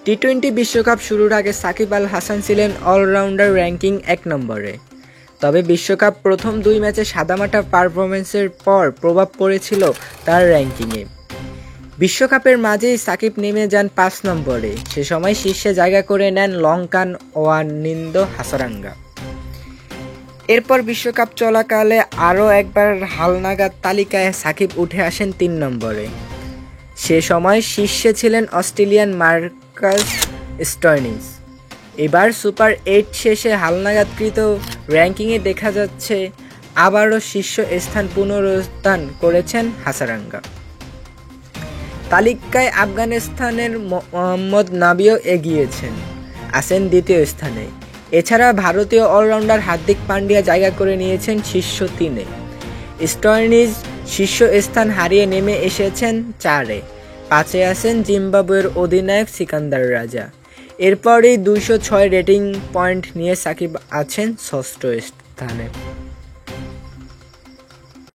টি-20 বিশ্বকাপ শুরুর আগে সাকিব আল হাসান ছিলেন অলরাউন্ডার র্যাঙ্কিং ১ নম্বরে। তবে বিশ্বকাপ প্রথম ২ ম্যাচে সাদামাটা পারফরম্যান্সের পর প্রভাব পড়েছিল তার র্যাঙ্কিংয়ে। বিশ্বকাপের মাঝেই সাকিব নেমে যান ৫ নম্বরে। সে সময় শীর্ষে জায়গা করে নেন লঙ্কান ওয়ানিন্দো হাসারাঙ্গা। এরপর বিশ্বকাপ চলাকালে আরও একবার হালনাগাদ তালিকায় সাকিব উঠে আসেন ৩ নম্বরে। সে সময় শীর্ষে ছিলেন অস্ট্রেলিয়ান মার্কাস স্টোয়নিস। এবার সুপার ৮ শেষে হালনাগাদকৃত র্যাঙ্কিংয়ে দেখা যাচ্ছে আবারও শীর্ষ স্থান পুনরুত্থান করেছেন হাসারাঙ্গা। তালিকায় আফগানিস্তানের মোহাম্মদ নাবিও এগিয়েছেন, আছেন ২য় স্থানে। এছাড়া ভারতীয় অলরাউন্ডার হার্দিক পান্ডিয়া জায়গা করে নিয়েছেন শীর্ষ ৩-এ। স্টোয়নিস শীর্ষ স্থান হারিয়ে নেমে এসেছেন ৪-এ। ৫-এ আছেন জিম্বাবুয়ের অধিনায়ক সিকান্দার রাজা। এরপরই ২০৬ রেটিং পয়েন্ট নিয়ে সাকিব আছেন ৬ষ্ঠ স্থানে।